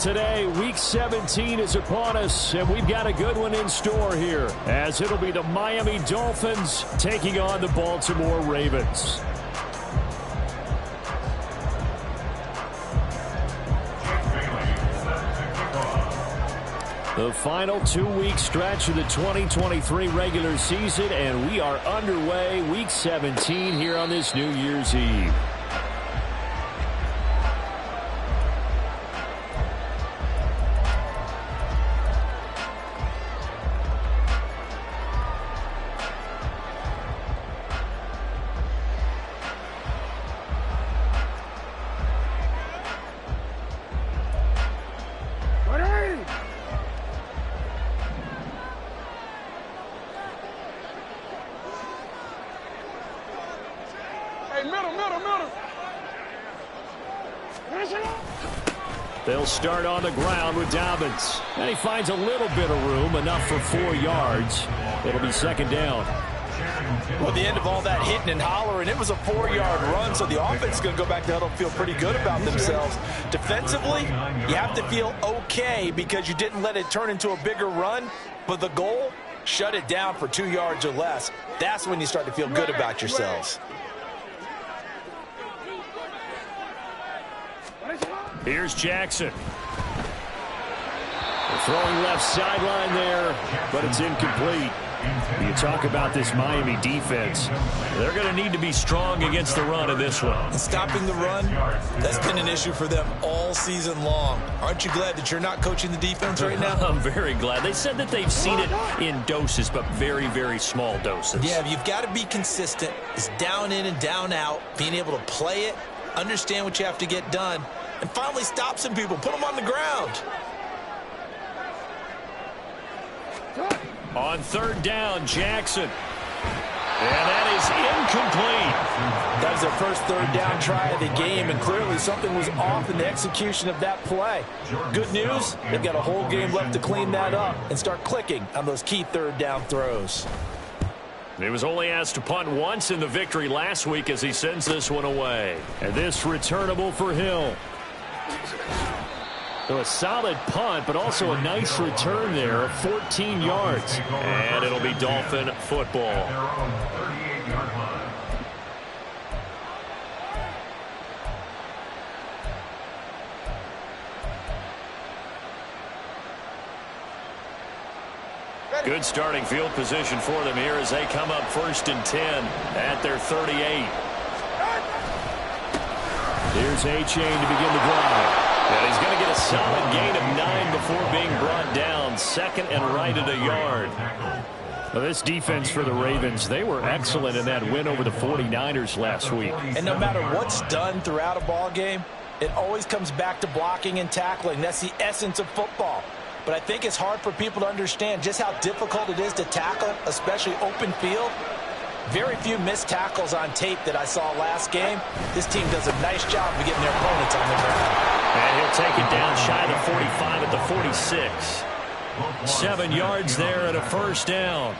today. Week 17 is upon us, and we've got a good one in store here, as it'll be the Miami Dolphins taking on the Baltimore Ravens. The final 2-week stretch of the 2023 regular season, and we are underway Week 17 here on this New Year's Eve. They'll start on the ground with Dobbins. And he finds a little bit of room, enough for 4 yards. It'll be second down. Well, at the end of all that hitting and hollering, it was a 4-yard run, so the offense is going to go back to huddle and feel pretty good about themselves. Defensively, you have to feel okay because you didn't let it turn into a bigger run, but the goal, shut it down for 2 yards or less. That's when you start to feel good about yourselves. Here's Jackson. Throwing left sideline there, but it's incomplete. You talk about this Miami defense. They're going to need to be strong against the run in this one. Stopping the run, that's been an issue for them all season long. Aren't you glad that you're not coaching the defense right now? I'm very glad. They said that they've seen it in doses, but very, very small doses. Yeah, you've got to be consistent. It's down in and down out, being able to play it, understand what you have to get done, and finally stop some people, put them on the ground. On third down, Jackson. And that is incomplete. That was their first third down try of the game, and clearly something was off in the execution of that play. Good news, they've got a whole game left to clean that up and start clicking on those key third down throws. He was only asked to punt once in the victory last week as he sends this one away. And this returnable for Hill. So a solid punt, but also a nice return there of 14 yards. And it'll be Dolphin football. Good starting field position for them here as they come up 1st and 10 at their 38. Here's A-Chain to begin the drive. And he's going to get a solid gain of 9 before being brought down. Second and right at a yard. Well, this defense for the Ravens, they were excellent in that win over the 49ers last week. And no matter what's done throughout a ball game, it always comes back to blocking and tackling. That's the essence of football. But I think it's hard for people to understand just how difficult it is to tackle, especially open field. Very few missed tackles on tape that I saw last game. This team does a nice job of getting their opponents on the ground. And he'll take it down shy of the 45 at the 46. 7 yards there and a first down.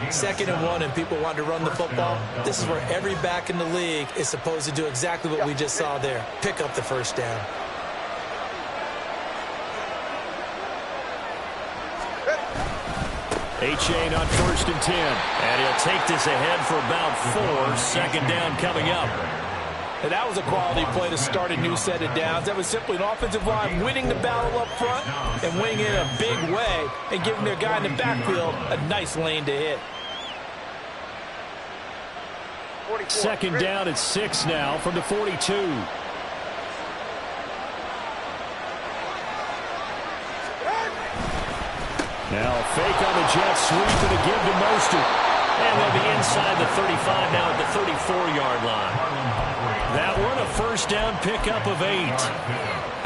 2nd and 1 and people want to run the football. This is where every back in the league is supposed to do exactly what we just saw there. Pick up the first down. A-Chain on 1st and 10. And he'll take this ahead for about 4. Second down coming up. And that was a quality play to start a new set of downs. That was simply an offensive line winning the battle up front and winning it in a big way and giving their guy in the backfield a nice lane to hit. Second down at 6 now from the 42. Now fake on the jet sweep and a give to Mostert. And they'll be inside the 35 now at the 34-yard line. That one a first down pickup of 8.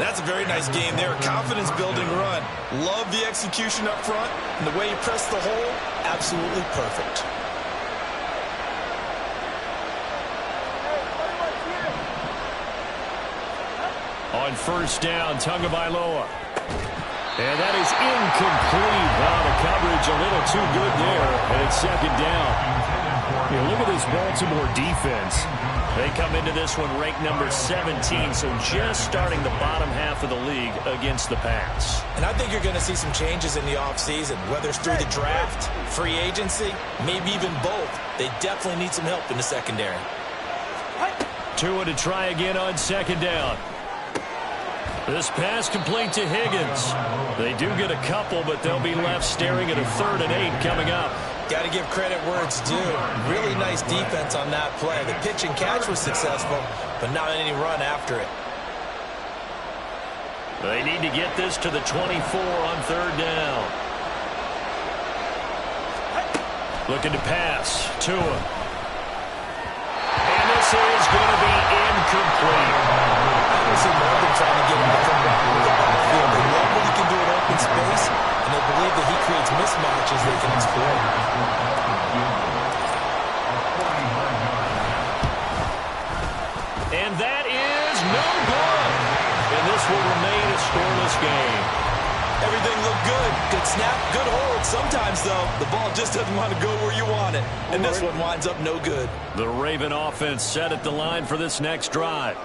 That's a very nice game there. Confidence-building run. Love the execution up front. And the way he pressed the hole, absolutely perfect. On first down, Tagovailoa. And that is incomplete. Wow, the coverage a little too good there. And it's second down. Yeah, look at this Baltimore defense. They come into this one ranked number 17, so just starting the bottom half of the league against the pass. And I think you're going to see some changes in the offseason, whether it's through the draft, free agency, maybe even both. They definitely need some help in the secondary. Tua to try again on second down. This pass complete to Higgins. They do get a couple, but they'll be left staring at a 3rd and 8 coming up. Got to give credit where it's due. Really nice defense on that play. The pitch and catch was successful, but not any run after it. They need to get this to the 24 on 3rd down. Looking to pass. Tua. And this is going to be incomplete. I see more than trying to get him the football with the backfield. They love what he can do in open space, and they believe that he creates mismatches they can exploit. And that is no good. And this will remain a scoreless game. Everything looked good. Good snap, good hold. Sometimes, though, the ball just doesn't want to go where you want it. And this one winds up no good. The Raven offense set at the line for this next drive.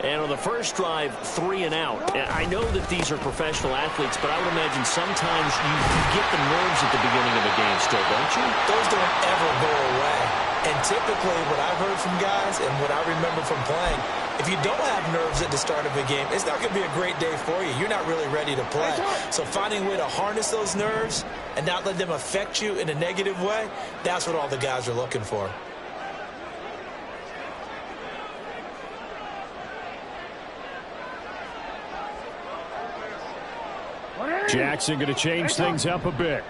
And on the first drive, 3 and out. And I know that these are professional athletes, but I would imagine sometimes you get the nerves at the beginning of a game still, don't you? Those don't ever go away. And typically what I've heard from guys and what I remember from playing, if you don't have nerves at the start of a game, it's not going to be a great day for you. You're not really ready to play. So finding a way to harness those nerves and not let them affect you in a negative way, that's what all the guys are looking for. Jackson going to change things up a bit.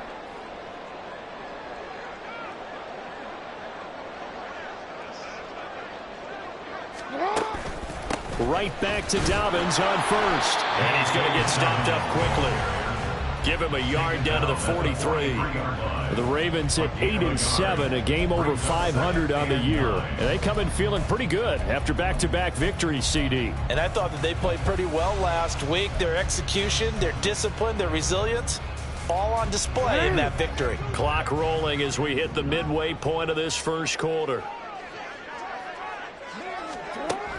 Right back to Dobbins on first. And he's going to get stopped up quickly. Give him a yard down to the 43. The Ravens at 8-7, a game over 500 on the year. And they come in feeling pretty good after back-to-back victories, CD. And I thought that they played pretty well last week. Their execution, their discipline, their resilience, all on display in that victory. Clock rolling as we hit the midway point of this first quarter.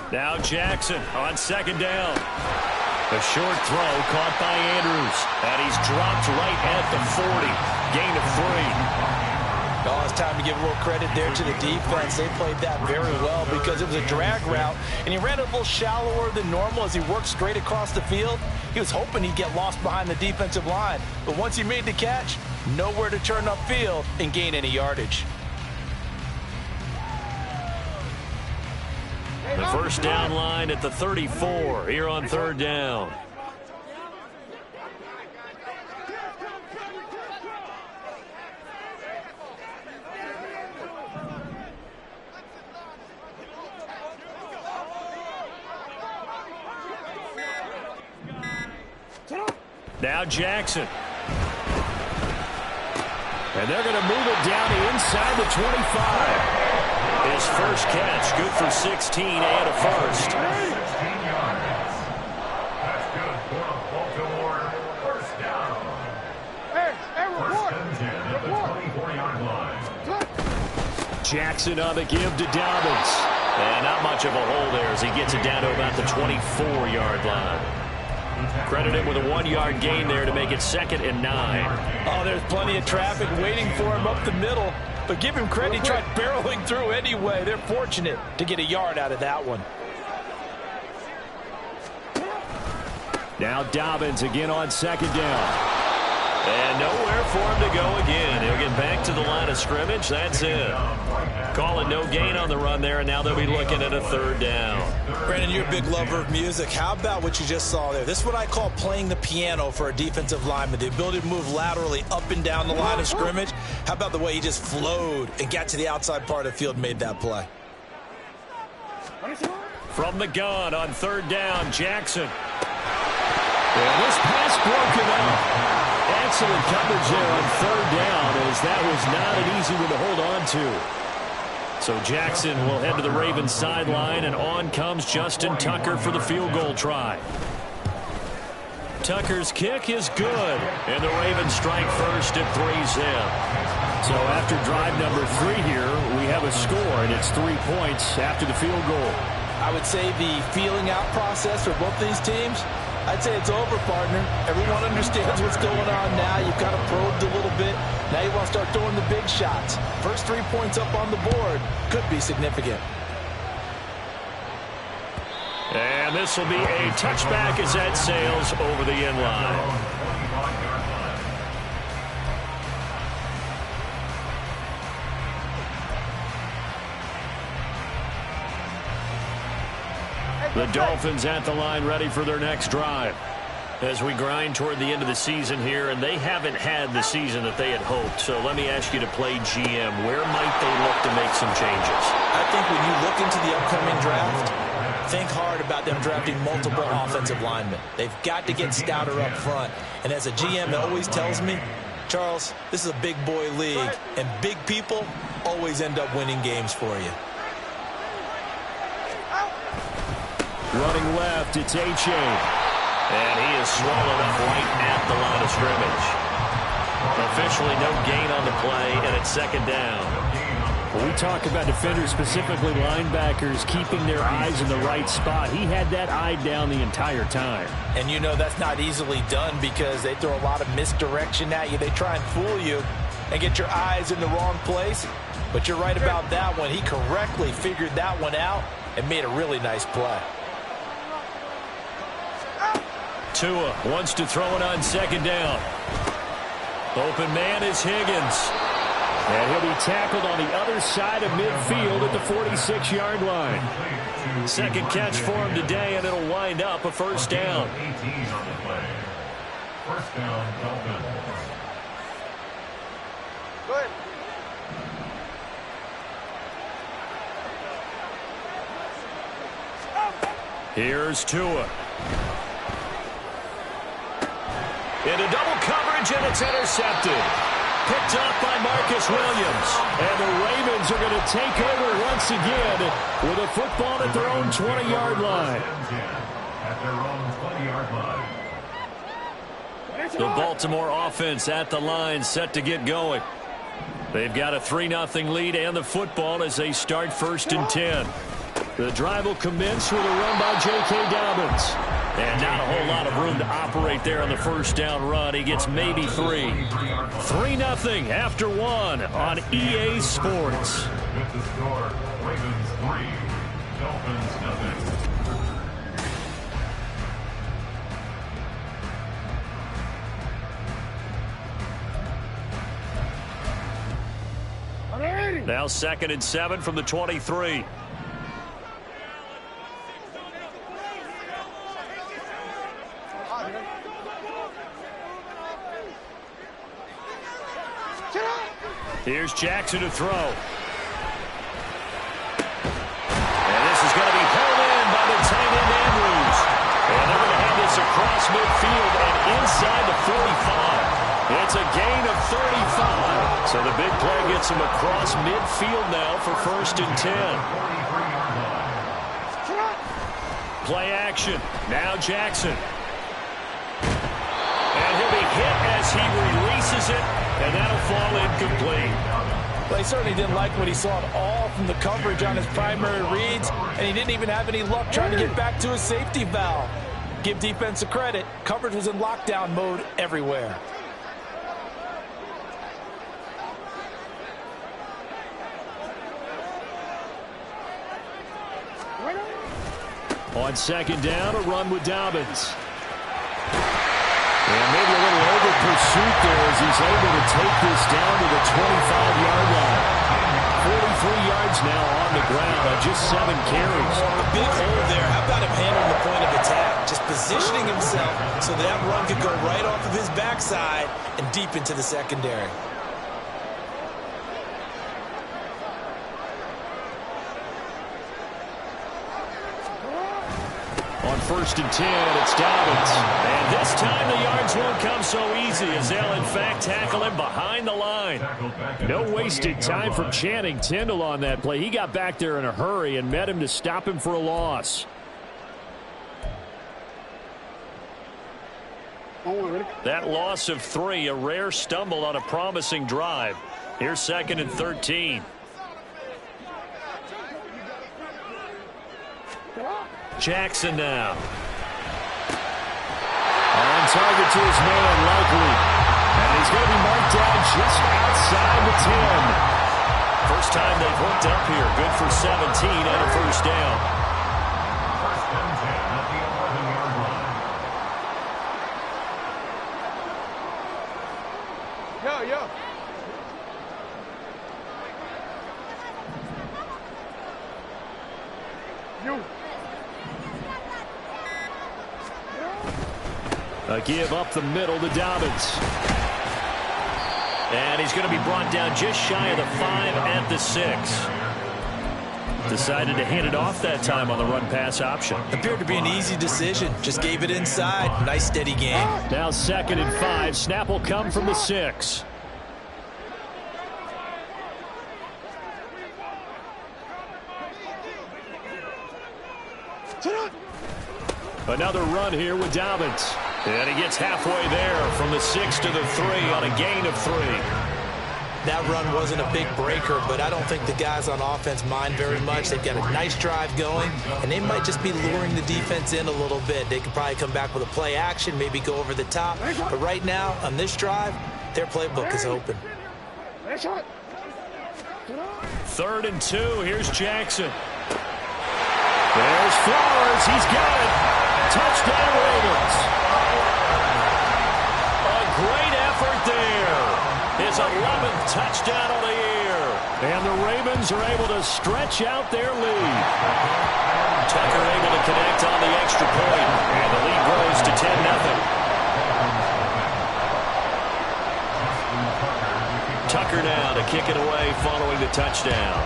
Now Jackson on second down. A short throw caught by Andrews. And he's dropped right at the 40. Gain of 3. Oh, it's time to give a little credit there to the defense. They played that very well because it was a drag route. And he ran a little shallower than normal as he worked straight across the field. He was hoping he'd get lost behind the defensive line. But once he made the catch, nowhere to turn upfield and gain any yardage. The first down line at the 34 here on third down. Now Jackson. And they're going to move it down to inside the 25. His first catch, good for 16 and a first. That's good for a Baltimore first down. First and 10 at the 24-yard line. Jackson on the give to Dobbins. And not much of a hole there as he gets it down to about the 24-yard line. Credit him with a 1-yard gain there to make it 2nd and 9. Oh, there's plenty of traffic waiting for him up the middle. But give him credit, he tried barreling through anyway. They're fortunate to get a yard out of that one. Now Dobbins again on second down. And nowhere for him to go again. He'll get back to the line of scrimmage. That's it. Calling no gain on the run there, and now they'll be looking at a third down. Brandon, you're a big lover of music. How about what you just saw there? This is what I call playing the piano for a defensive lineman. The ability to move laterally up and down the line of scrimmage. How about the way he just flowed and got to the outside part of the field and made that play? From the gun on third down, Jackson. And this pass broken up. Excellent coverage there on third down, as that was not an easy one to hold on to. So Jackson will head to the Ravens sideline, and on comes Justin Tucker for the field goal try. Tucker's kick is good, and the Ravens strike first at 3-zip. So after drive number 3 here, we have a score, and it's 3 points after the field goal. I would say the feeling out process for both these teams, I'd say it's over, partner. Everyone understands what's going on now. You've kind of probed a little bit. Now you want to start throwing the big shots. First 3 points up on the board could be significant. And this will be a touchback as that sails over the end line. The Dolphins at the line ready for their next drive. As we grind toward the end of the season here, and they haven't had the season that they had hoped. So let me ask you to play GM. Where might they look to make some changes? I think when you look into the upcoming draft, think hard about them drafting multiple offensive linemen. They've got to get stouter up front. And as a GM, it always tells me, Charles, this is a big boy league, and big people always end up winning games for you. Running left, it's A-Chain. And he is swallowed up right at the line of scrimmage. Officially no gain on the play, and it's second down. When we talk about defenders, specifically linebackers, keeping their eyes in the right spot, he had that eye down the entire time. And you know that's not easily done because they throw a lot of misdirection at you. They try and fool you and get your eyes in the wrong place. But you're right about that one. He correctly figured that one out and made a really nice play. Tua wants to throw it on second down. Open man is Higgins. And he'll be tackled on the other side of midfield at the 46-yard line. Second catch for him today, and it'll wind up a first down. 18 on the play. First down, Dolphins. Good. Here's Tua. Into double coverage, and it's intercepted. Picked up by Marcus Williams. And the Ravens are going to take over once again with a football at their own 20-yard line. At their own 20-yard line. The Baltimore offense at the line, set to get going. They've got a 3-0 lead and the football as they start 1st and 10. The drive will commence with a run by J.K. Dobbins. And not a whole lot of room to operate there on the first down run. He gets maybe 3. 3-0 after 1 on EA Sports. With the score, Ravens 3, Dolphins nothing. Now 2nd and 7 from the 23. Here's Jackson to throw. And this is going to be held in by the tight end Andrews. And they're going to have this across midfield and inside the 45. It's a gain of 35. So the big play gets him across midfield now for 1st and 10. Play action. Now Jackson. And he'll be hit as he releases it. And that'll fall incomplete. Well, he certainly didn't like what he saw at all from the coverage on his primary reads, and he didn't even have any luck trying to get back to his safety valve. Give defense a credit. Coverage was in lockdown mode everywhere. On 2nd down, a run with Dobbins. And maybe a little over pursuit there as he's able to take this down to the 25-yard line. 43 yards now on the ground on just 7 carries. A big hole there. How about him handling the point of attack? Just positioning himself so that run could go right off of his backside and deep into the secondary. On 1st and 10, it's Dobbins. And this time the yards won't come so easy as they'll, in fact, tackle him behind the line. No wasted time from Channing Tindall on that play. He got back there in a hurry and met him to stop him for a loss. That loss of 3, a rare stumble on a promising drive. Here's 2nd and 13. Jackson now. On target to his man, likely. And he's going to be marked down just outside the 10. First time they've hooked up here. Good for 17 and a first down. First and 10 at the 11-yard line. Yo. You. A give up the middle to Dobbins. And he's going to be brought down just shy of the 5 at the 6. Decided to hand it off that time on the run-pass option. Appeared to be an easy decision. Just gave it inside. Nice steady gain. Now 2nd and 5. Snap will come from the 6. Another run here with Dobbins. And he gets halfway there from the 6 to the 3 on a gain of 3. That run wasn't a big breaker, but I don't think the guys on offense mind very much. They've got a nice drive going, and they might just be luring the defense in a little bit. They could probably come back with a play action, maybe go over the top. But right now, on this drive, their playbook is open. 3rd and 2. Here's Jackson. There's Flowers. He's got it. Touchdown, Ravens. A great effort there. His 11th touchdown of the year. And the Ravens are able to stretch out their lead. Tucker able to connect on the extra point. And the lead grows to 10-0. Tucker now to kick it away following the touchdown.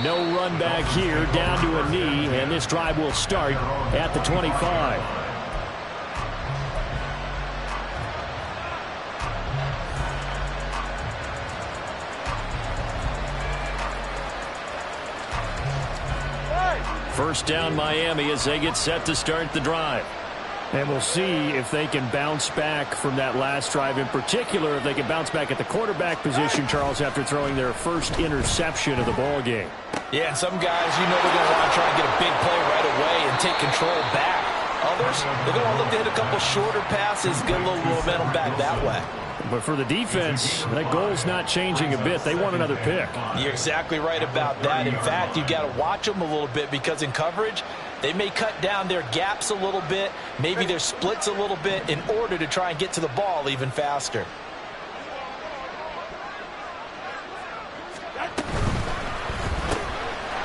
No run back here, down to a knee, and this drive will start at the 25. First down Miami as they get set to start the drive. And we'll see if they can bounce back from that last drive, in particular if they can bounce back at the quarterback position, Charles, after throwing their first interception of the ball game. Yeah, and some guys, you know, they're going to want to try and get a big play right away and take control back. Others, they're going to look to hit a couple shorter passes, get a little momentum back that way. But for the defense, that goal's not changing a bit. They want another pick. You're exactly right about that. In fact, you've got to watch them a little bit because in coverage, they may cut down their gaps a little bit, maybe their splits a little bit in order to try and get to the ball even faster.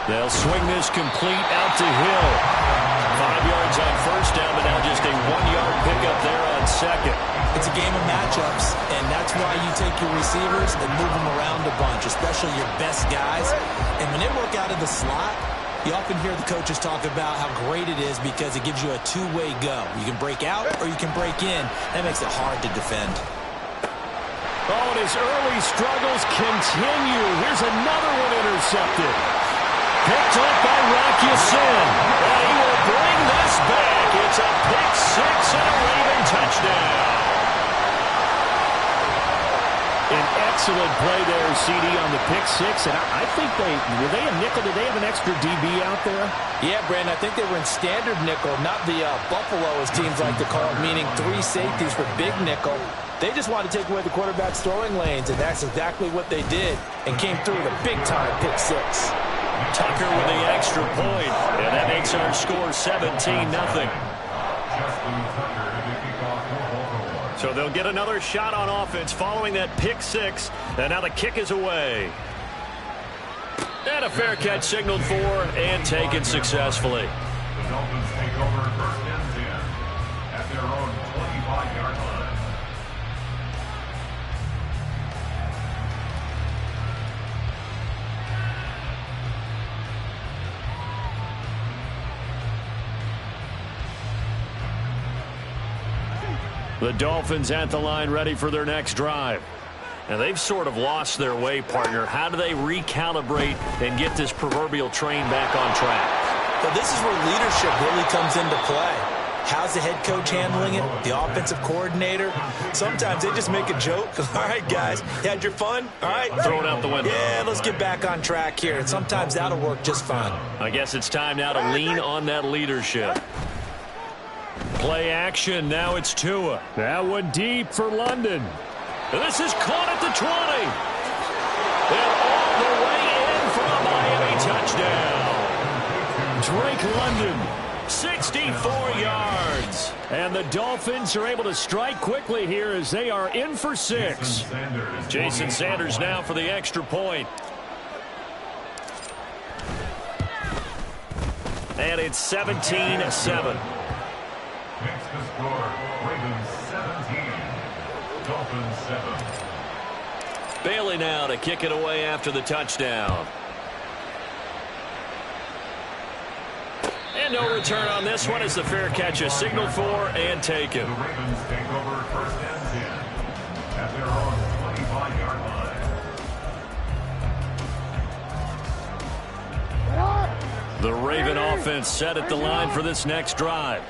They'll swing this complete out to Hill. 5 yards on first down, but now just a 1-yard pickup there on second. It's a game of matchups, and that's why you take your receivers and move them around a bunch, especially your best guys. And when they work out of the slot, you often hear the coaches talk about how great it is because it gives you a two-way go. You can break out or you can break in. That makes it hard to defend. Oh, and his early struggles continue. Here's another one intercepted. Picked up by Rocky Sin. And he will bring this back. It's a pick six and a Raven touchdown. An excellent play there, CD, on the pick six. And I think were they a nickel? Did they have an extra DB out there? Yeah, Brandon, I think they were in standard nickel, not the Buffalo, as teams like to call it, meaning 3 safeties for big nickel. They just wanted to take away the quarterback's throwing lanes, and that's exactly what they did, and came through with a big-time pick six. Tucker with the extra point, and that makes our score 17-0. So they'll get another shot on offense following that pick six, and now the kick is away. And a fair catch signaled for and taken successfully. The Dolphins take over first and 10 at their own 25-yard line. The Dolphins at the line ready for their next drive. And they've sort of lost their way, partner. How do they recalibrate and get this proverbial train back on track? But this is where leadership really comes into play. How's the head coach handling it? The offensive coordinator? Sometimes they just make a joke. All right, guys, you had your fun? All right. Throw it out the window. Yeah, let's get back on track here. And sometimes that'll work just fine. I guess it's time now to lean on that leadership. Play action. Now it's Tua. That one deep for London. And this is caught at the 20. And all the way in for a Miami touchdown. Drake London, 64 yards. And the Dolphins are able to strike quickly here as they are in for 6. Jason Sanders now for the extra point. And it's 17-7. Makes the score Ravens 17, Dolphins 7. Bailey now to kick it away after the touchdown. And no return on this one as the fair catch is signaled for and taken. The Ravens take over 1st and 10 at their own 25-yard line. The Raven offense set at the line for this next drive.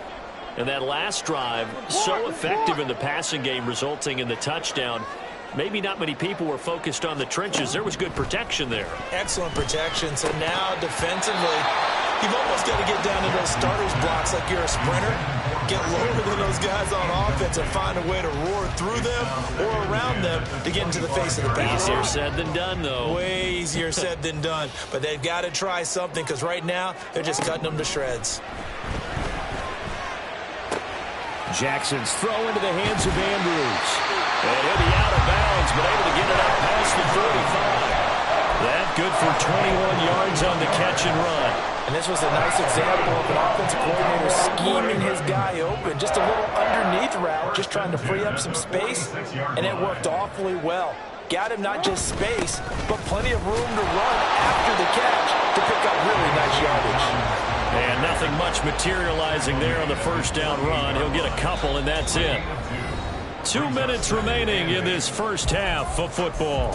And that last drive, so effective in the passing game, resulting in the touchdown. Maybe not many people were focused on the trenches. There was good protection there. Excellent protection. So now defensively, you've almost got to get down to those starters blocks like you're a sprinter. Get lower than those guys on offense and find a way to roar through them or around them to get into the face of the pass. Easier said than done, though. Way easier said than done. But they've got to try something because right now they're just cutting them to shreds. Jackson's throw into the hands of Andrews. And he'll be out of bounds, but able to get it up past the 45. That good for 21 yards on the catch and run. And this was a nice example of an offensive coordinator scheming his guy open. Just a little underneath route, just trying to free up some space, and it worked awfully well. Got him not just space, but plenty of room to run after the catch to pick up really nice yardage. And nothing much materializing there on the first down run. He'll get a couple, and that's it. 2 minutes remaining in this first half of football.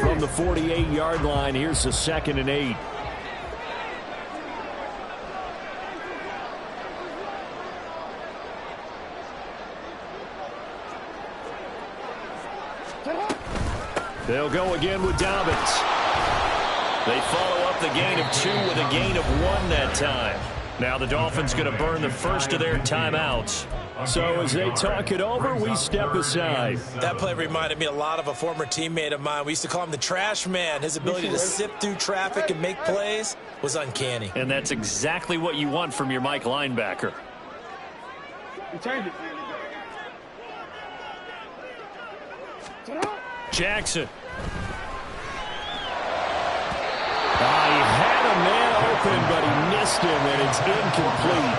From the 48-yard line, here's the 2nd and 8. They'll go again with Dobbins. They follow up the gain of 2 with a gain of 1 that time. Now the Dolphins going to burn the first of their timeouts. So as they talk it over, we step aside. That play reminded me a lot of a former teammate of mine. We used to call him the trash man. His ability to sift through traffic and make plays was uncanny. And that's exactly what you want from your Mike linebacker. Jackson. He had a man open, but he missed him, and it's incomplete.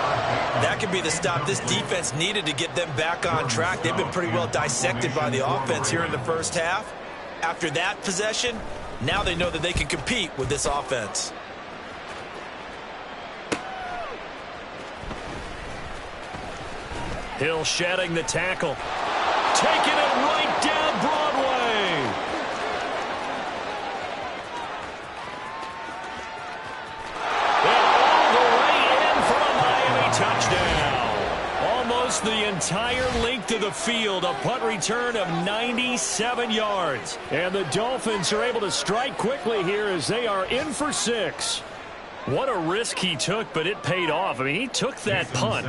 That could be the stop this defense needed to get them back on track. They've been pretty well dissected by the offense here in the first half. After that possession, now they know that they can compete with this offense. Hill shedding the tackle. Taking it right down Broadway. Touchdown. Almost the entire length of the field. A punt return of 97 yards. And the Dolphins are able to strike quickly here as they are in for 6. What a risk he took, but it paid off. I mean, he took that punt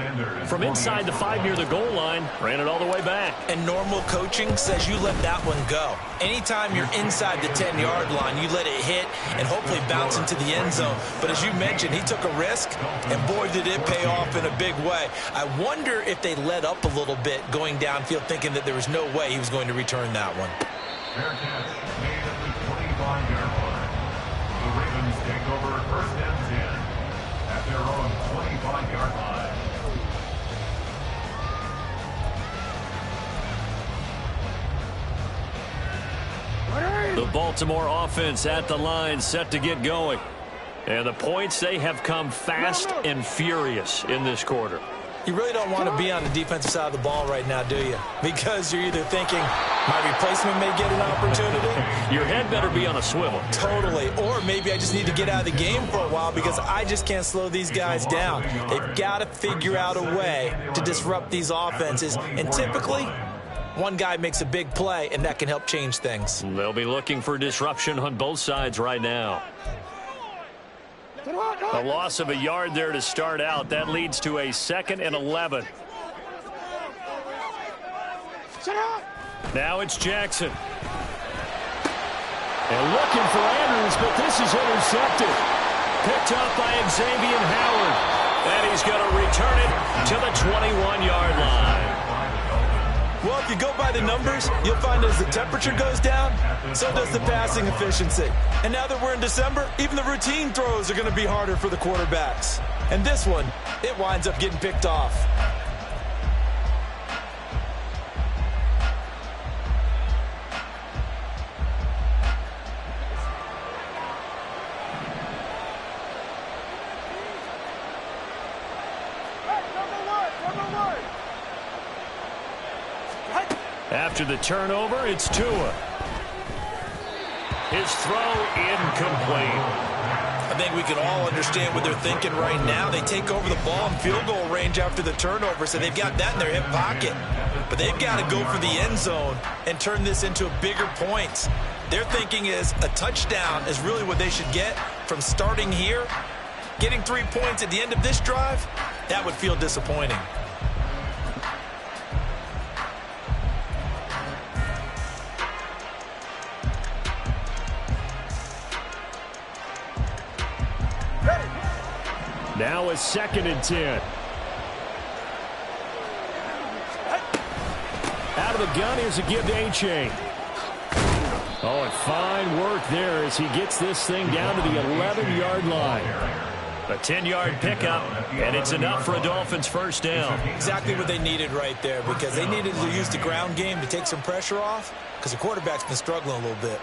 from inside the 5 near the goal line, ran it all the way back. And normal coaching says you let that one go. Anytime you're inside the 10-yard line, you let it hit and hopefully bounce into the end zone. But as you mentioned, he took a risk, and boy, did it pay off in a big way. I wonder if they let up a little bit going downfield, thinking that there was no way he was going to return that one. Fair catch made at the 25-yard line. The Ravens take over 1st and 10 at their own 25-yard line. The Baltimore offense at the line, set to get going. And the points, they have come fast and furious in this quarter. You really don't want to be on the defensive side of the ball right now, do you? Because you're either thinking, my replacement may get an opportunity. Your head better be on a swivel. Totally. Or maybe I just need to get out of the game for a while because I just can't slow these guys down. They've got to figure out a way to disrupt these offenses. And typically, one guy makes a big play, and that can help change things. They'll be looking for disruption on both sides right now. A loss of a yard there to start out. That leads to a 2nd and 11. Now it's Jackson. And looking for Andrews, but this is intercepted. Picked up by Xavier Howard. And he's going to return it to the 21-yard line. Well, if you go by the numbers, you'll find as the temperature goes down, so does the passing efficiency. And now that we're in December, even the routine throws are going to be harder for the quarterbacks. And this one, it winds up getting picked off. After the turnover, it's Tua. His throw incomplete. I think we can all understand what they're thinking right now. They take over the ball in field goal range after the turnover, so they've got that in their hip pocket. But they've got to go for the end zone and turn this into a bigger point. Their thinking is a touchdown is really what they should get from starting here. Getting 3 points at the end of this drive, that would feel disappointing. Now a 2nd and 10. Out of the gun, here's a give to A-Chain. Oh, and fine work there as he gets this thing down to the 11-yard line. A 10-yard pickup, and it's enough for a Dolphins first down. Exactly what they needed right there, because they needed to use the ground game to take some pressure off, because the quarterback's been struggling a little bit.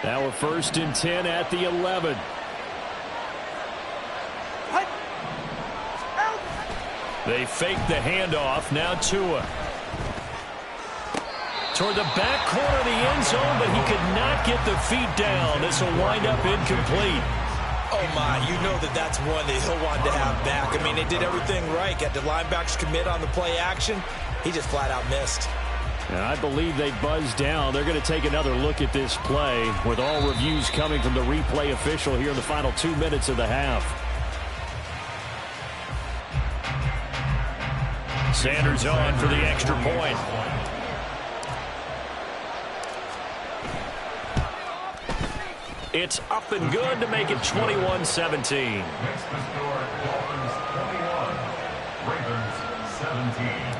Now a 1st and 10 at the 11. They fake the handoff. Now Tua. Toward the back corner of the end zone, but he could not get the feet down. This will wind up incomplete. Oh, my. You know that's one that he'll want to have back. I mean, they did everything right. Got the linebackers commit on the play action. He just flat out missed. And I believe they buzzed down. They're going to take another look at this play with all reviews coming from the replay official here in the final 2 minutes of the half. Sanders on for the extra point. It's up and good to make it 21-17. Makes the score Dolphins 21, Ravens 17.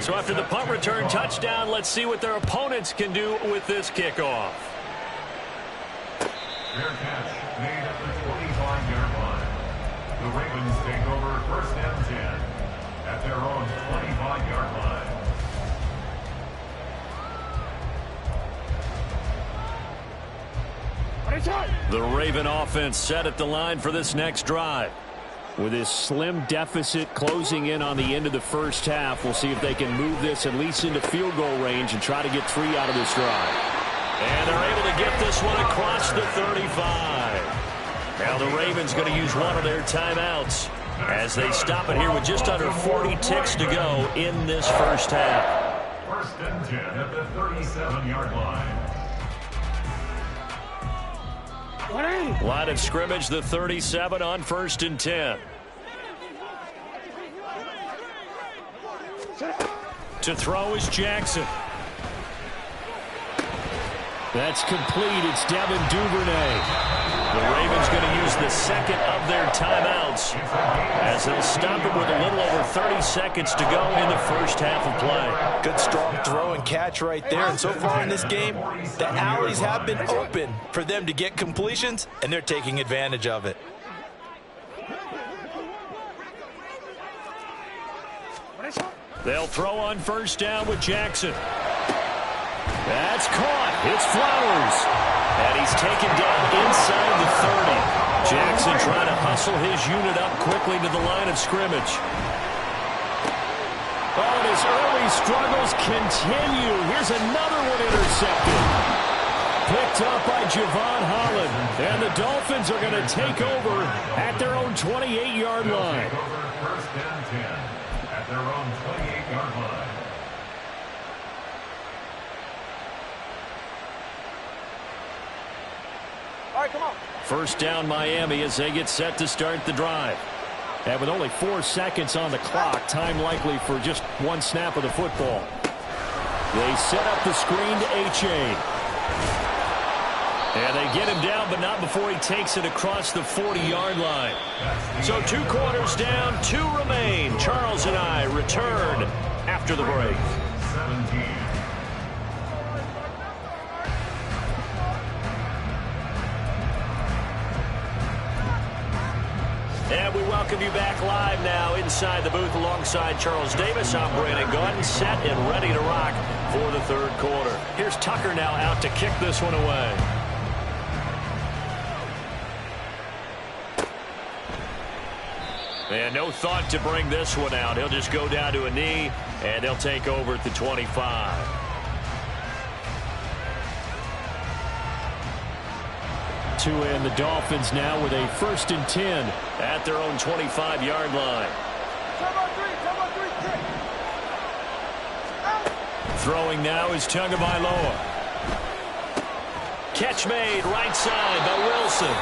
So after the punt return touchdown, let's see what their opponents can do with this kickoff. Fair catch made at the 25-yard line. The Ravens take over 1st and 10 at their own 25-yard line. The Raven offense set at the line for this next drive. With this slim deficit closing in on the end of the first half, we'll see if they can move this at least into field goal range and try to get 3 out of this drive. And they're able to get this one across the 35. Now the Ravens going to use one of their timeouts as they stop it here with just under 40 ticks to go in this first half. 1st and 10 at the 37-yard line. Line of scrimmage, the 37 on 1st and 10. To throw is Jackson. That's complete. It's Devin Duvernay. The Ravens going to use the 2nd of their timeouts as they'll stop it with a little over 30 seconds to go in the first half of play. Good strong throw and catch right there. And so far in this game, the alleys have been open for them to get completions, and they're taking advantage of it. They'll throw on 1st down with Jackson. That's caught. It's Flowers. And he's taken down inside the 30. Jackson trying to hustle his unit up quickly to the line of scrimmage. Oh, and his early struggles continue. Here's another one intercepted. Picked up by Javon Holland. And the Dolphins are going to take over at their own 28-yard line. First and 10 at their own 28-yard line. All right, come on. First down Miami as they get set to start the drive. And with only 4 seconds on the clock, time likely for just one snap of the football. They set up the screen to A-Chain. And they get him down, but not before he takes it across the 40-yard line. So 2 quarters down, 2 remain. Charles and I return after the break. 17. And we welcome you back live now inside the booth alongside Charles Davis. I'm Brandon Gordon, set and ready to rock for the third quarter. Here's Tucker now out to kick this one away. And no thought to bring this one out. He'll just go down to a knee, and they'll take over at the 25. And the Dolphins now with a 1st and 10 at their own 25-yard line. Throwing now is Tagovailoa. Catch made right side by Wilson.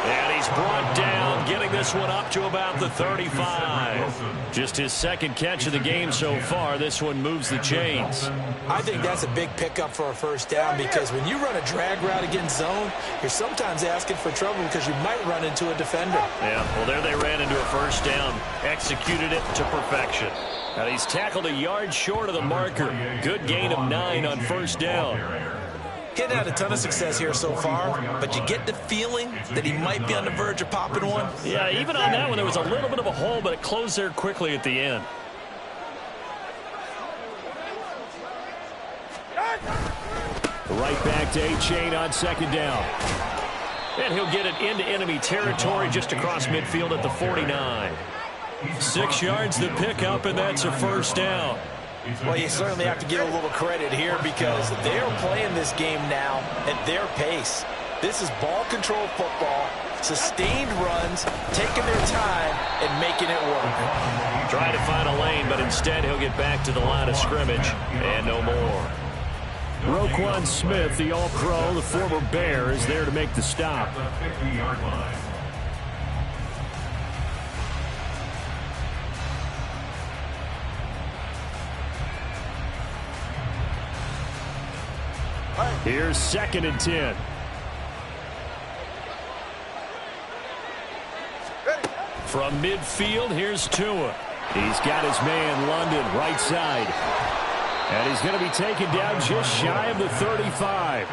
And he's brought down, getting this one up to about the 35. Just his 2nd catch of the game so far. This one moves the chains. I think that's a big pickup for a first down because when you run a drag route against zone, you're sometimes asking for trouble because you might run into a defender. Yeah, well, there they ran into a first down. Executed it to perfection. And he's tackled a yard short of the marker. Good gain of 9 on first down. He's had a ton of success here so far, but you get the feeling that he might be on the verge of popping one. Yeah, even on that one, there was a little bit of a hole, but it closed there quickly at the end. Right back to A-Chain on 2nd down. And he'll get it into enemy territory just across midfield at the 49. 6 yards the pickup, and that's a first down. Well, you certainly have to give a little credit here because they're playing this game now at their pace. This is ball control football, sustained runs, taking their time, and making it work. Trying to find a lane, but instead he'll get back to the line of scrimmage, and no more. Roquan Smith, the All-Pro, the former Bear, is there to make the stop. The 50-yard line. Here's 2nd and 10. From midfield, here's Tua. He's got his man, London, right side. And he's going to be taken down just shy of the 35.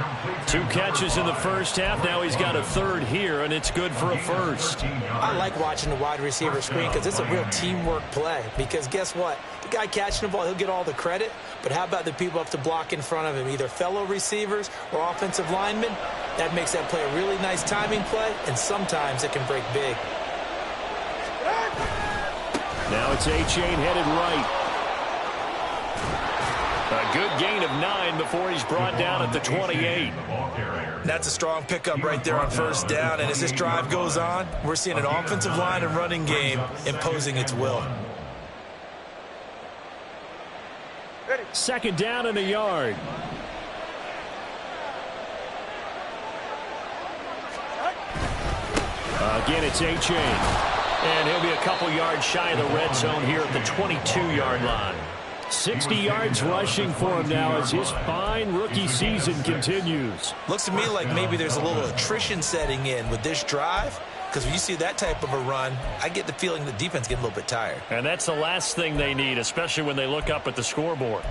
2 catches in the first half. Now he's got a 3rd here, and it's good for a 1st. I like watching the wide receiver screen because it's a real teamwork play. Because guess what? The guy catching the ball, he'll get all the credit. But how about the people up to block in front of him, either fellow receivers or offensive linemen? That makes that play a really nice timing play, and sometimes it can break big. Now it's A-Chain headed right. A good gain of 9 before he's brought down at the 28. That's a strong pickup right there on first down. And as this drive goes on, we're seeing an offensive line and running game imposing its will. 2nd down and a yard. Again, it's A-Chain. And he'll be a couple yards shy of the red zone here at the 22-yard line. 60 yards rushing for him now as his fine rookie season continues. Looks to me like maybe there's a little attrition setting in with this drive, because when you see that type of a run, I get the feeling the defense getting a little bit tired. And that's the last thing they need, especially when they look up at the scoreboard.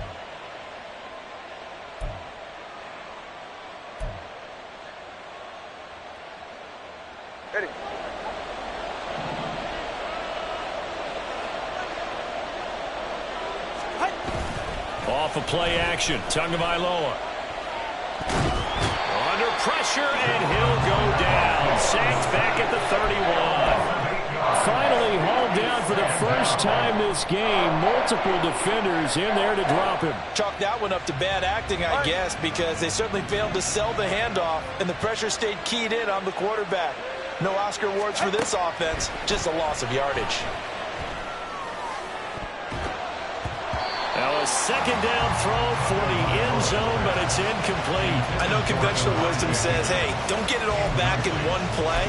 Ready. Off of play action, Tagovailoa. Under pressure, and he'll go down. sacked back at the 31. Finally hauled down for the first time this game. Multiple defenders in there to drop him. Chalk that one up to bad acting, I guess, because they certainly failed to sell the handoff, and the pressure stayed keyed in on the quarterback. No Oscar awards for this offense, just a loss of yardage. Now a second down throw for the end zone, but it's incomplete. I know conventional wisdom says, hey, don't get it all back in one play,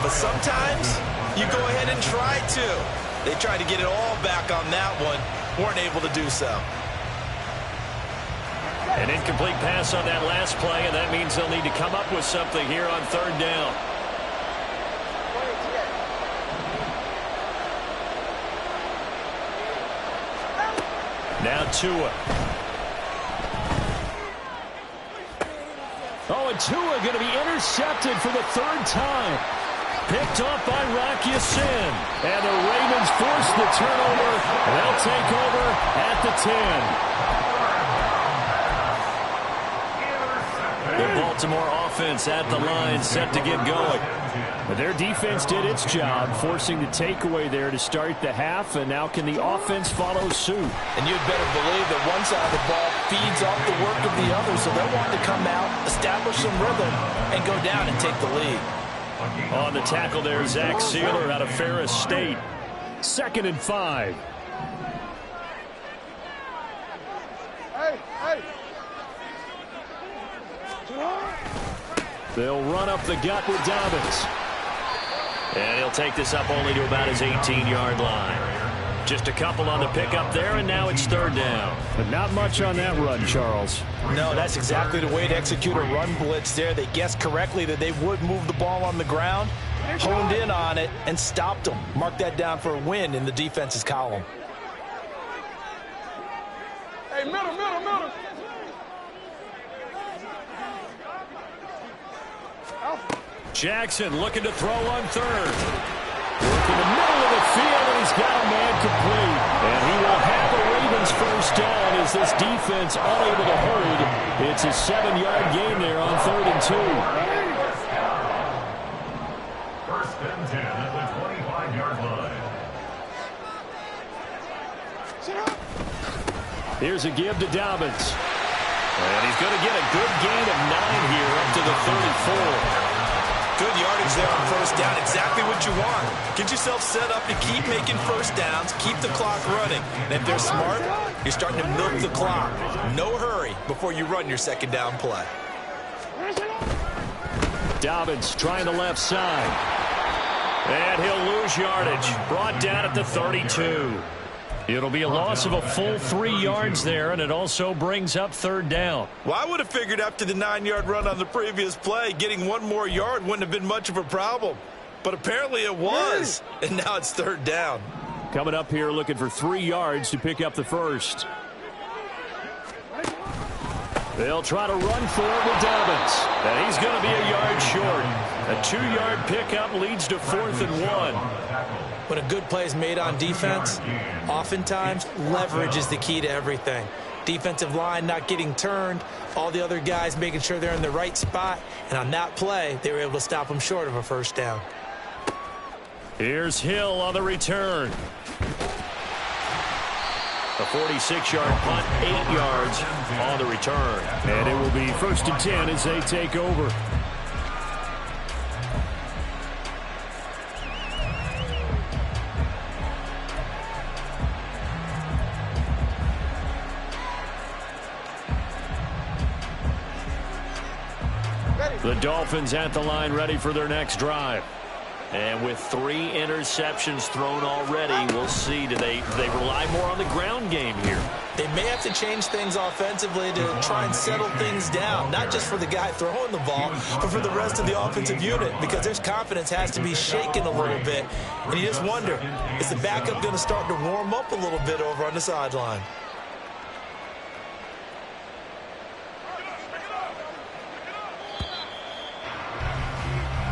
but sometimes you go ahead and try to. They tried to get it all back on that one, weren't able to do so. An incomplete pass on that last play, and that means they'll need to come up with something here on third down. Now Tua. Oh, and Tua going to be intercepted for the third time. Picked off by Rocky Sin. And the Ravens force the turnover. They'll take over at the 10. The Baltimore offense at the line, set to get going. But their defense did its job, forcing the takeaway there to start the half, and now can the offense follow suit? And you'd better believe that one side of the ball feeds off the work of the other, so they'll want to come out, establish some rhythm, and go down and take the lead. On the tackle there, Zach Sealer out of Ferris State. 2nd and 5. They'll run up the gut with Dobbins. And he'll take this up only to about his 18-yard line. Just a couple on the pickup there, and now it's third down. But not much on that run, Charles. No, that's exactly the way to execute a run blitz there. They guessed correctly that they would move the ball on the ground, honed in on it, and stopped them. Mark that down for a win in the defense's column. Hey, middle. Jackson looking to throw on third. Work in the middle of the field, and he's got a man complete. And he will have a Ravens first down as this defense unable to hold. It's a 7-yard gain there on 3rd and 2. First and 10 at the 25-yard line. Here's a give to Dobbins. And he's going to get a good gain of 9 here up to the 34. Good yardage there on first down. Exactly what you want. Get yourself set up to keep making first downs, keep the clock running. And if they're smart, you're starting to milk the clock. No hurry before you run your second down play. Dobbins trying the left side. And he'll lose yardage. Brought down at the 32. It'll be a loss of a full 3 yards there, and it also brings up third down. Well, I would have figured after the 9-yard run on the previous play, getting 1 more yard wouldn't have been much of a problem. But apparently it was, and now it's third down. Coming up here looking for 3 yards to pick up the first. They'll try to run for it with Dobbins. And he's going to be a yard short. A 2-yard pickup leads to 4th and 1. When a good play is made on defense, oftentimes leverage is the key to everything. Defensive line not getting turned, all the other guys making sure they're in the right spot, and on that play, they were able to stop them short of a first down. Here's Hill on the return. A 46-yard punt, 8 yards on the return. And it will be 1st and 10 as they take over. The Dolphins at the line ready for their next drive. And with 3 interceptions thrown already, we'll see. Do they rely more on the ground game here? They may have to change things offensively to try and settle things down, not just for the guy throwing the ball, but for the rest of the offensive unit, because their confidence has to be shaken a little bit. And you just wonder, is the backup going to start to warm up a little bit over on the sideline?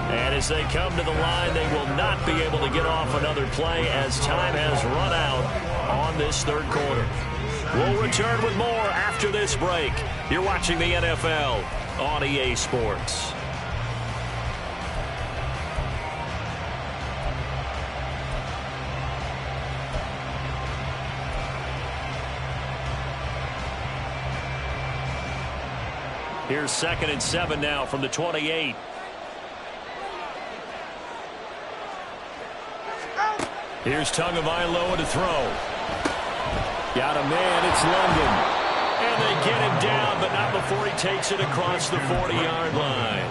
And as they come to the line, they will not be able to get off another play as time has run out on this third quarter. We'll return with more after this break. You're watching the NFL on EA Sports. Here's 2nd and 7 now from the 28. Here's Tagovailoa to throw. Got a man. It's London. And they get him down, but not before he takes it across the 40-yard line.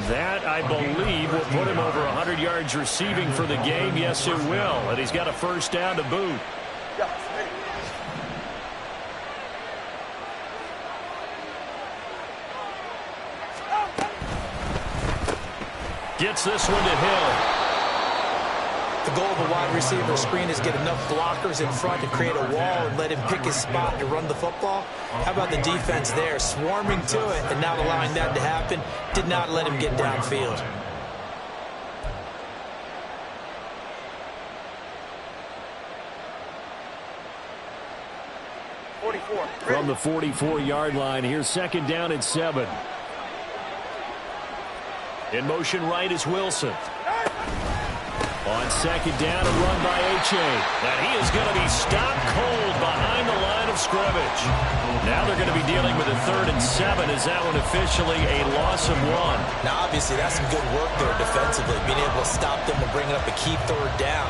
That, I believe, will put him over 100 yards receiving for the game. Yes, it will. And he's got a first down to boot. Gets this one to Hill. The goal of a wide receiver screen is get enough blockers in front to create a wall and let him pick his spot to run the football. How about the defense there, swarming to it and not allowing that to happen? Did not let him get downfield. From the 44-yard line, here's 2nd down and 7. In motion right is Wilson. On 2nd down, a run by H.A. And he is going to be stopped cold behind the line of scrimmage. Now they're going to be dealing with a 3rd and 7. Is that one officially a loss of 1? Now, obviously, that's some good work there defensively, being able to stop them and bringing up a key 3rd down.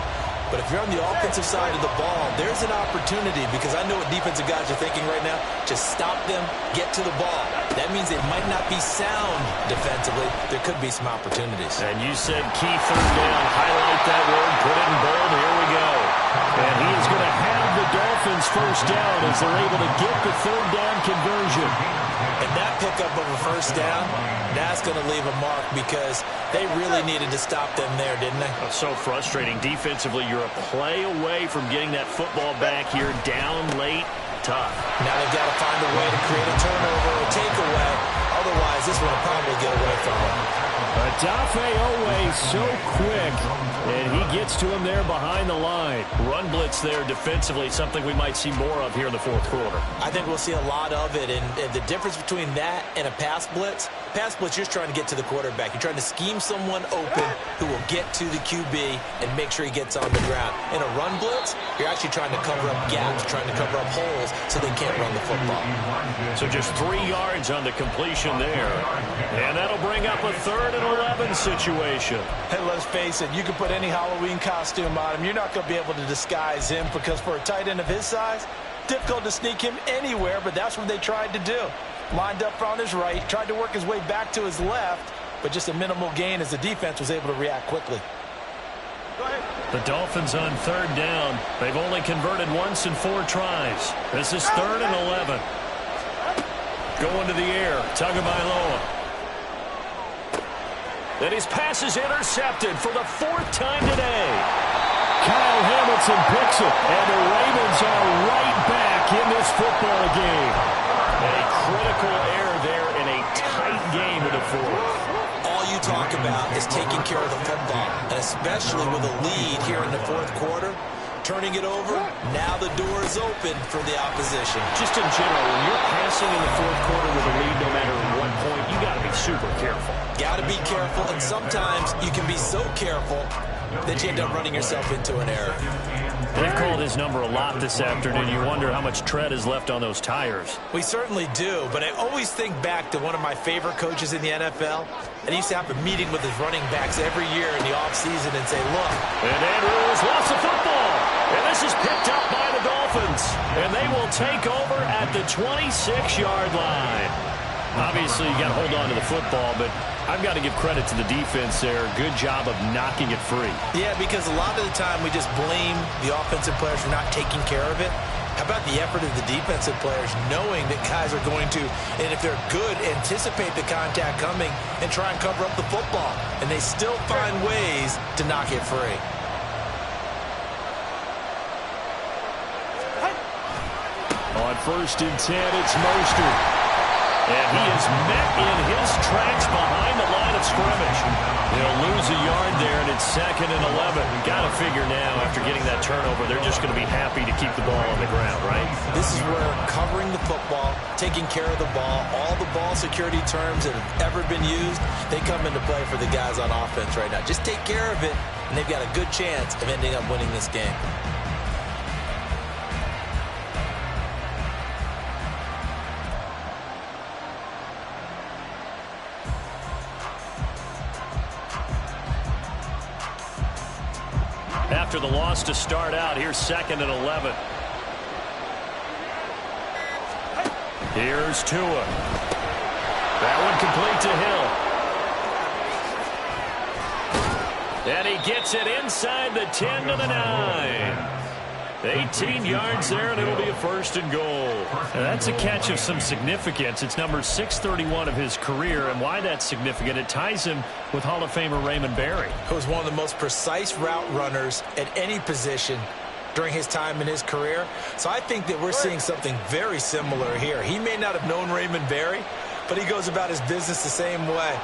But if you're on the offensive side of the ball, there's an opportunity, because I know what defensive guys are thinking right now. Just stop them, get to the ball. That means it might not be sound defensively. There could be some opportunities. And you said key 3rd down. Highlight that word. Put it in bold. Here we go. And he is going to have the Dolphins first down as they're able to get the 3rd down conversion. And that pickup of a first down, that's going to leave a mark, because they really needed to stop them there, didn't they? That's so frustrating. Defensively, you're a play away from getting that football back here, down late. Tough. Now they've got to find a way to create a turnover or a takeaway. Otherwise, this one will probably get away from them. Adafe Owe so quick, and he gets to him there behind the line. Run blitz there defensively, something we might see more of here in the 4th quarter. I think we'll see a lot of it, and the difference between that and a pass blitz, you're just trying to get to the quarterback. You're trying to scheme someone open who will get to the QB and make sure he gets on the ground. In a run blitz, you're actually trying to cover up gaps, trying to cover up holes so they can't run the football. So just 3 yards on the completion there. And that'll bring up a 3rd and 11 situation. Hey, let's face it, you can put any Halloween costume on him. You're not going to be able to disguise him, because for a tight end of his size, difficult to sneak him anywhere, but that's what they tried to do. Lined up on his right, tried to work his way back to his left, but just a minimal gain as the defense was able to react quickly. The Dolphins on 3rd down. They've only converted once in 4 tries. This is 3rd and 11. Going to the air, Tagovailoa. And his pass is intercepted for the 4th time today. Kyle Hamilton picks it, and the Ravens are right back in this football game. A critical error there in a tight game in the 4th. All you talk about is taking care of the football, and especially with a lead here in the 4th quarter. Turning it over, now the door is open for the opposition. Just in general, when you're passing in the 4th quarter with a lead, no matter what point, you got to be super careful. Got to be careful, and sometimes you can be so careful that you end up running yourself into an error. They've called his number a lot this afternoon. You wonder how much tread is left on those tires. We certainly do, but I always think back to one of my favorite coaches in the NFL, and he used to have a meeting with his running backs every year in the offseason and say, look. And Andrews lost the football. And this is picked up by the Dolphins. And they will take over at the 26-yard line. Obviously, you got to hold on to the football, but I've got to give credit to the defense there. Good job of knocking it free. Yeah, because a lot of the time we just blame the offensive players for not taking care of it. How about the effort of the defensive players knowing that guys are going to, and if they're good, anticipate the contact coming and try and cover up the football. And they still find ways to knock it free. On 1st and 10, it's Mostert. And he is met in his tracks behind the line of scrimmage. He'll lose a yard there, and it's 2nd and 11. Got to figure now, after getting that turnover, they're just going to be happy to keep the ball on the ground, right? This is where covering the football, taking care of the ball, all the ball security terms that have ever been used, they come into play for the guys on offense right now. Just take care of it, and they've got a good chance of ending up winning this game. after the loss to start out. Here's 2nd and 11. Here's Tua. That one complete to Hill. And he gets it inside the 10 to the 9. 18 yards there, and it'll be a 1st and goal. Now, that's a catch of some significance. It's number 631 of his career, and why that's significant, it ties him with Hall of Famer Raymond Berry. Who was one of the most precise route runners at any position during his time in his career. So I think that we're seeing something very similar here. He may not have known Raymond Berry, but he goes about his business the same way.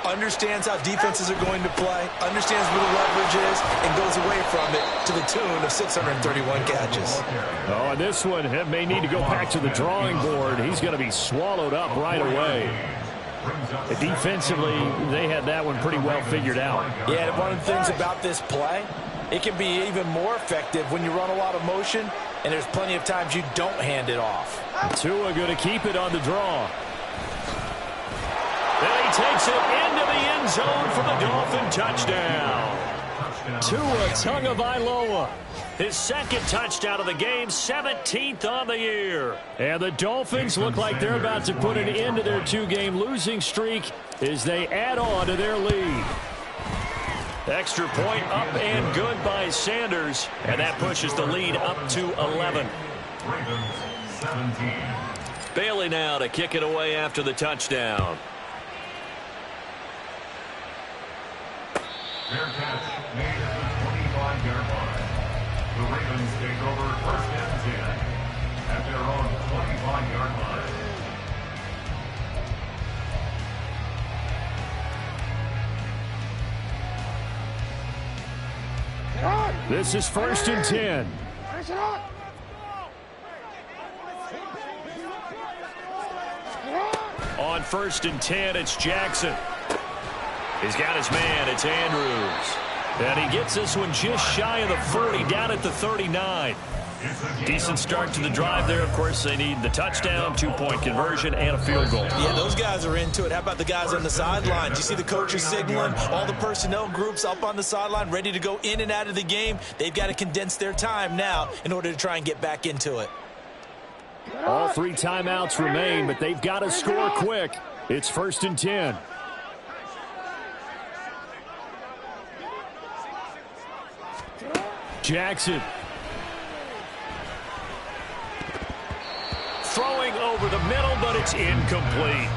Understands how defenses are going to play, understands where the leverage is, and goes away from it to the tune of 631 catches. Oh, and this one may need to go back to the drawing board. He's going to be swallowed up right away. Defensively, they had that one pretty well figured out. Yeah, and one of the things about this play, it can be even more effective when you run a lot of motion, and there's plenty of times you don't hand it off. Tua going to keep it on the draw. And he takes it into the end zone for the Dolphin touchdown. Tua Tagovailoa. His 2nd touchdown of the game, 17th on the year. And the Dolphins look like they're about to put an end to their 2-game losing streak as they add on to their lead. Extra point up and good by Sanders. And that pushes the lead up to 11. Ravens 17. Bailey now to kick it away after the touchdown. Fair catch made at the 25-yard line. The Ravens take over 1st and 10 at their own 25-yard line. This is 1st and 10. On 1st and 10, it's Jackson. He's got his man. It's Andrews. And he gets this one just shy of the 40, down at the 39. Decent start to the drive there. Of course, they need the touchdown, 2-point conversion, and a field goal. Yeah, those guys are into it. How about the guys on the sideline? Do you see the coaches signaling? All the personnel groups up on the sideline ready to go in and out of the game. They've got to condense their time now in order to try and get back into it. All 3 timeouts remain, but they've got to score quick. It's 1st and 10. Jackson. Throwing over the middle, but it's incomplete.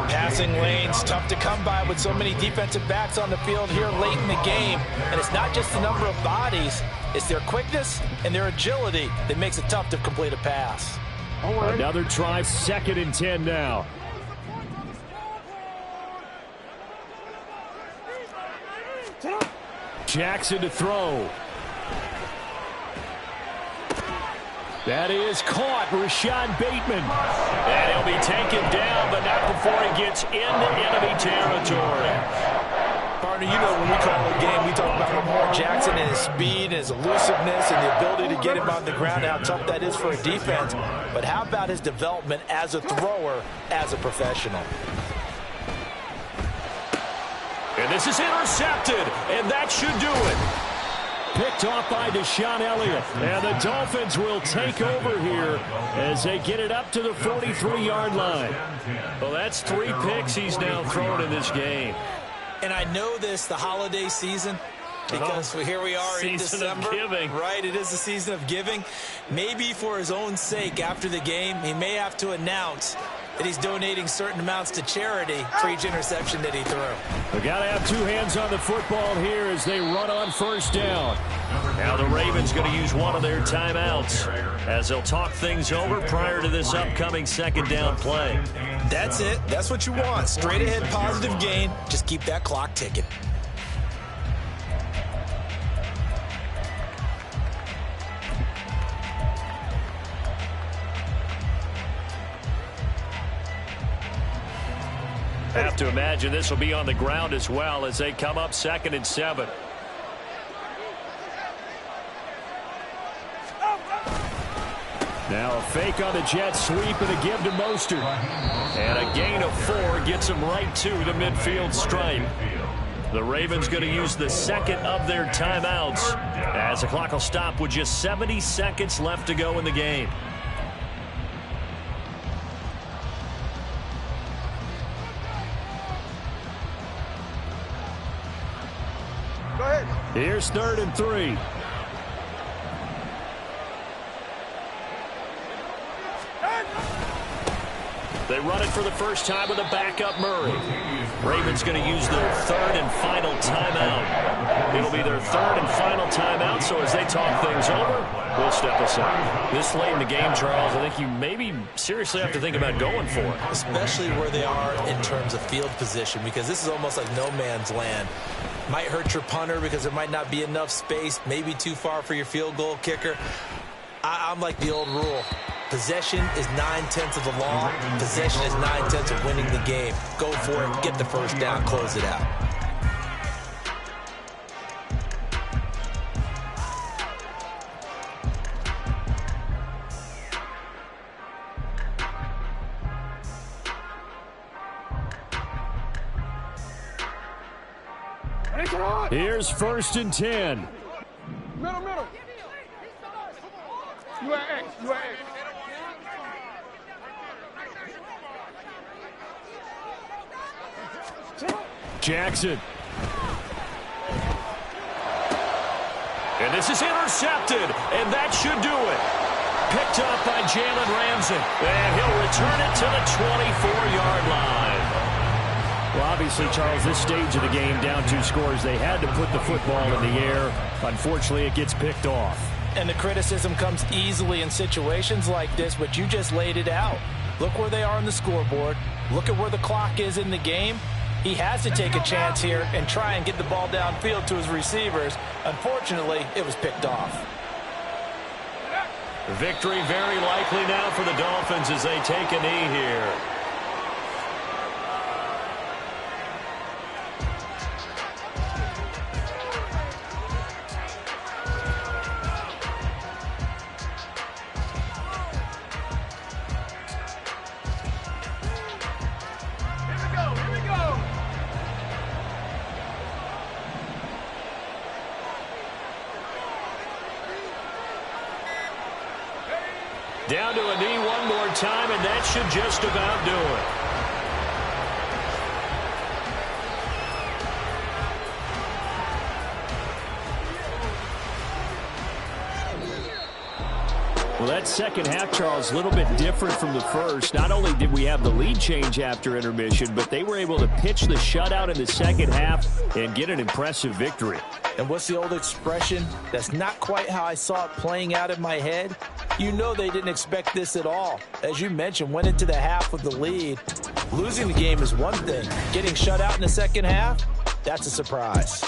Passing lanes, tough to come by with so many defensive backs on the field here late in the game. And it's not just the number of bodies, it's their quickness and their agility that makes it tough to complete a pass. Another try, 2nd and 10 now. Jackson to throw. That is caught. Rashad Bateman. And he'll be taken down, but not before he gets into enemy territory. Partner, you know when we call a game, we talk about Lamar Jackson and his speed and his elusiveness and the ability to get him on the ground, how tough that is for a defense. But how about his development as a thrower, as a professional? And this is intercepted, and that should do it. Picked off by Deshaun Elliott. And the Dolphins will take over here as they get it up to the 43-yard line. Well, that's 3 picks he's now thrown in this game. And I know this, the holiday season, because here we are in December. Season of giving. Right, it is the season of giving. Maybe for his own sake after the game, he may have to announce that he's donating certain amounts to charity for each interception that he threw. We got to have 2 hands on the football here as they run on 1st down. Now the Ravens going to use one of their timeouts as they'll talk things over prior to this upcoming 2nd down play. That's it. That's what you want. Straight ahead positive gain. Just keep that clock ticking. I have to imagine this will be on the ground as well as they come up 2nd and 7. Now a fake on the jet sweep and a give to Mostert. And a gain of 4 gets him right to the midfield stripe. The Ravens going to use the second of their timeouts as the clock will stop with just 70 seconds left to go in the game. Go ahead. Here's 3rd and 3. They run it for the first time with a backup Murray. Ravens going to use their 3rd and final timeout. It'll be their 3rd and final timeout, so as they talk things over, we'll step aside. This late in the game, Charles, I think you maybe seriously have to think about going for it. Especially where they are in terms of field position, because this is almost like no man's land. Might hurt your punter because there might not be enough space, maybe too far for your field goal kicker. I'm like the old rule. Possession is 9/10 of the law. Possession is 9/10 of winning the game. Go for it, get the first down, close it out. Here's 1st and 10. Middle. You at X. Jackson. And this is intercepted, and that should do it. Picked up by Jalen Ramsey, and he'll return it to the 24-yard line. Well, obviously, Charles, this stage of the game, down 2 scores, they had to put the football in the air. Unfortunately, it gets picked off. And the criticism comes easily in situations like this, but you just laid it out. Look where they are on the scoreboard. Look at where the clock is in the game. He has to take a chance here and try and get the ball downfield to his receivers. Unfortunately, it was picked off. Victory very likely now for the Dolphins as they take a knee here. Down to a knee one more time, and that should just about do it. Well, that second half, Charles, a little bit different from the first. Not only did we have the lead change after intermission, but they were able to pitch the shutout in the second half and get an impressive victory. And what's the old expression? That's not quite how I saw it playing out in my head. You know they didn't expect this at all. As you mentioned, went into the half with the lead. Losing the game is one thing. Getting shut out in the second half, that's a surprise.